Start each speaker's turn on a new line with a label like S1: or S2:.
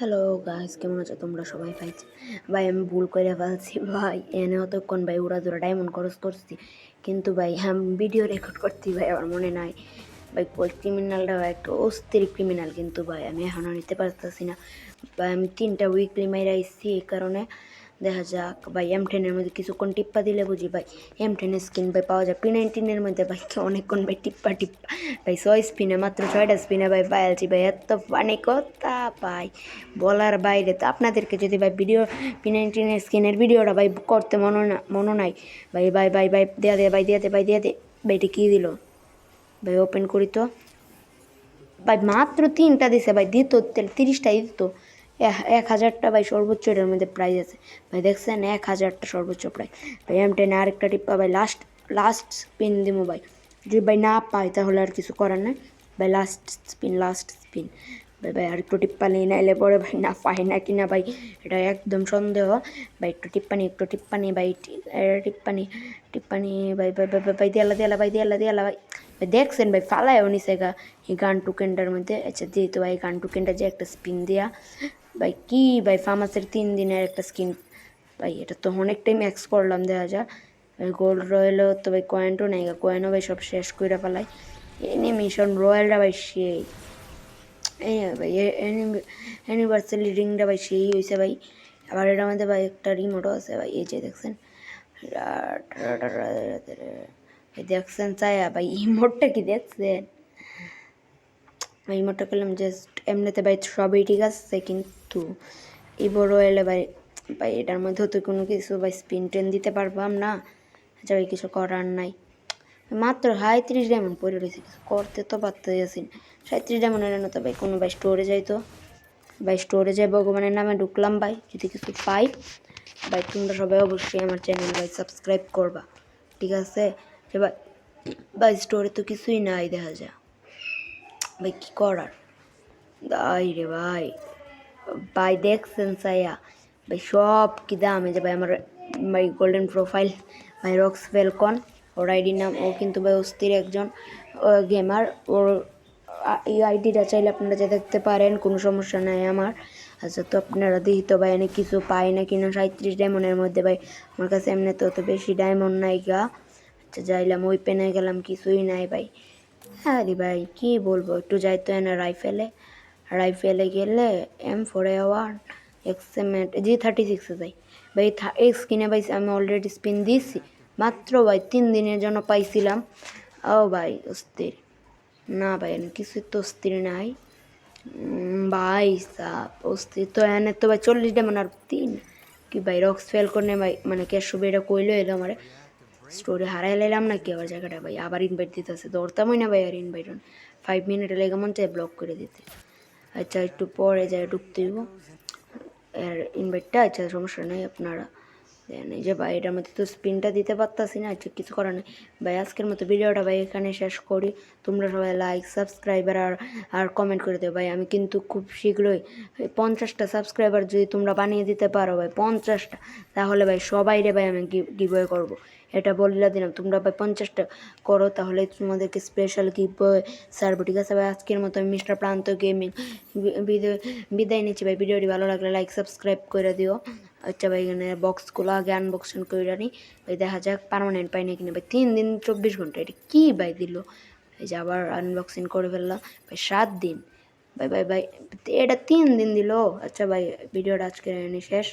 S1: Hello guys, কেমন আছো তোমরা সবাই? ভাই আমি ভুল করে ফেলছি ভাই। এনে অতক্ষণ ভাই উড়াধুরা ডায়মন্ড খরচ করছি, কিন্তু ভাই আমি ভিডিও রেকর্ড করছি ভাই, আমার মনে নাই ভাই। ওই ক্রিমিনালটা একটা অস্থির ক্রিমিনাল, কিন্তু ভাই আমি এখনও নিতে পারতেছি না ভাই। আমি 3টা উইকলি মাইরা আইছি, এই কারণে দেখা যাক ভাই। M10-এর মধ্যে কিছুক্ষণ টিপ্পা দিলে বুঝি ভাই M10 স্কিন ভাই পাওয়া যায়। P19-এর মধ্যে ভাই অনেকক্ষণ ভাই টিপ্পা ভাই 6 স্পিনে, মাত্র 6টা স্পিনে ভাই পাইছি ভাই। এত ফানি কথা ভাই বলার বাইরে। তো আপনাদেরকে যদি ভাই P19-এর স্কিনের ভিডিওটা ভাই করতে মনে নাই ভাই ভাই ভাই ভাই দেয়া দে ভাই, দেয়া দে ভাই, দেয়া দে ভাই। এটা কী দিল ভাই? ওপেন করি তো ভাই। মাত্র 3টা দিছে ভাই, দিত 30টাই দিত। 1000টা ভাই সর্বোচ্চ এটার মধ্যে প্রাইজ আছে ভাই, দেখছেন? 1000টা সর্বোচ্চ প্রাইজ ভাই। M10 আরেকটা টিপ্পা ভাই, লাস্ট স্পিন দিমু ভাই। যদি ভাই না পাই তাহলে আর কিছু করার নাই ভাই। লাস্ট স্পিন ভাই ভাই। আর একটু টিপ্পানি নাইলে পরে ভাই না পাই না কিনা ভাই, এটা একদম সন্দেহ ভাই। একটু টিপ্পানি ভাই, টিপ্পানি ভাই ভাই ভাই ভাই, দেয়ালা ভাই, দেয়ালা ভাই। দেখছেন ভাই ফালায়ও নিছে গা এই গান টুকেনটার মধ্যে। আচ্ছা যেহেতু ভাই গান টুকেনটা যে একটা স্পিন দিয়া ভাই, কি ভাই ফার্মাসের 3 দিনের একটা স্কিন ভাই। এটা তো অনেকটাই ম্যাক্স করলাম, দেখা যা গোল্ড রয়েলও তো ভাই, কয়েনও নেই গা, কয়েনও ভাই সব শেষ করে ফেলাই। মিশন রয়্যালটা ভাই সেই ভাই, অ্যানিভার্সারি রিংটা ভাই সেই হয়েছে ভাই। আবার এটার মধ্যে ভাই একটা রিমোটও আছে ভাই, এই যে দেখছেন দেখছেন চায়া ভাই। ইমোটটা কি দেখছেন? ইমোটটা করলাম জাস্ট এমনিতে ভাই, সবই ঠিক আছে, কিন্তু এই বড় এলে ভাই ভাই এটার মধ্যেও তো কোনো কিছু ভাই স্পিন টেন দিতে পারবাম না। আচ্ছা ভাই কিছু করার নাই। মাত্র 37 ডায়মন্ড পড়ে রয়েছে, কিছু করতে তো পারতে আছি। 37 ডায়মন্ডের না তো ভাই কোনো ভাই স্টোরে যাইতো ভাই, স্টোরে যাই ভগবানের নামে ঢুকলাম ভাই। যদি কিছু পাই ভাই, তোমরা সবাই অবশ্যই আমার চ্যানেল ভাই সাবস্ক্রাইব করবা, ঠিক আছে? ভাই ভাই স্টোরে তো কিছুই নাই, দেখা যায় ভাই কী করার। তাই রে ভাই ভাই দেখছেন চাইয়া ভাই সব কি দাম। এই যে ভাই আমার ভাই গোল্ডেন প্রোফাইল ভাই, রক্স ফেলকন ওর আইডির নাম। ও কিন্তু ভাই অস্থির একজন গেমার। ওর এই আইডিটা চাইলে আপনারা যে দেখতে পারেন, কোনো সমস্যা নাই আমার। আচ্ছা তো আপনারা দেখি তো ভাই এনে কিছু পাই না কিনা। 37 ডায়মন্ডের মধ্যে ভাই আমার কাছে এমনি তো বেশি ডায়মন্ড নাই গা। আচ্ছা যাইলাম ওই পেনে গেলাম, কিছুই নাই ভাই। হ্যাঁ রে ভাই কী বলবো, একটু যাইতো এনে রাইফেলে গেলে M4A1 এক্সএমএট G36 যাই ভাই। এই স্কিনে ভাই আমি অলরেডি স্পিন দিয়েছি, মাত্র ভাই 3 দিনের জন্য পাইছিলাম। ও ভাই অস্থির না ভাই, এনে কিছুই তো অস্থির নাই ভাই সাপ। অস্থির তো এনে তো ভাই 40 ডায়মন্ড আর 3 কি ভাই। রক্স ফেল করে ভাই, মানে ক্যাশ এটা কইলো এলো আমার স্টোরে হারাই লাইলাম না কি আবার জায়গাটা ভাই। আবার ইনভাইট দিতেছে, দৌড়তামই না ভাই আর ইনভাইট 5 মিনিটে লেগে মন চাই ব্লক করে দিতে। আচ্ছা একটু পরে যায় ঢুকতে হইব আর ইনভাইটটা। আচ্ছা সমস্যা নেই, আপনারা দেন। এই যে ভাই এটার মধ্যে তো স্পিনটা দিতে পারতাছি না, আচ্ছা কিছু করার নেই ভাই। আজকের মতো ভিডিওটা ভাই এখানে শেষ করি। তোমরা সবাই লাইক সাবস্ক্রাইবার আর কমেন্ট করে দেবো ভাই। আমি কিন্তু খুব শীঘ্রই 50টা সাবস্ক্রাইবার যদি তোমরা বানিয়ে দিতে পারো ভাই, 50টা, তাহলে ভাই সবাই রে ভাই আমি গিভওয়ে করবো। এটা বলে দিলাম, তোমরা ভাই 50টা করো তাহলে তোমাদেরকে স্পেশাল গিভওয়ে সারবো, ঠিক আছে ভাই? আজকের মতো আমি মিস্টার প্রান্ত গেমিং বিদায় নিচ্ছি ভাই। ভিডিওটি ভালো লাগলে লাইক সাবস্ক্রাইব করে দিও। আচ্ছা ভাই এখানে বক্সগুলো আগে আনবক্সিং করে নিই ভাই, দেখা যাক পার্মানেন্ট পাই না কিনা ভাই। 3 দিন 24 ঘন্টা, এটা কী ভাই দিল? এই যে আবার আনবক্সিং করে ফেললাম ভাই, 7 দিন ভাই ভাই ভাই, এটা 3 দিন দিল। আচ্ছা ভাই ভিডিওটা আজকে শেষ।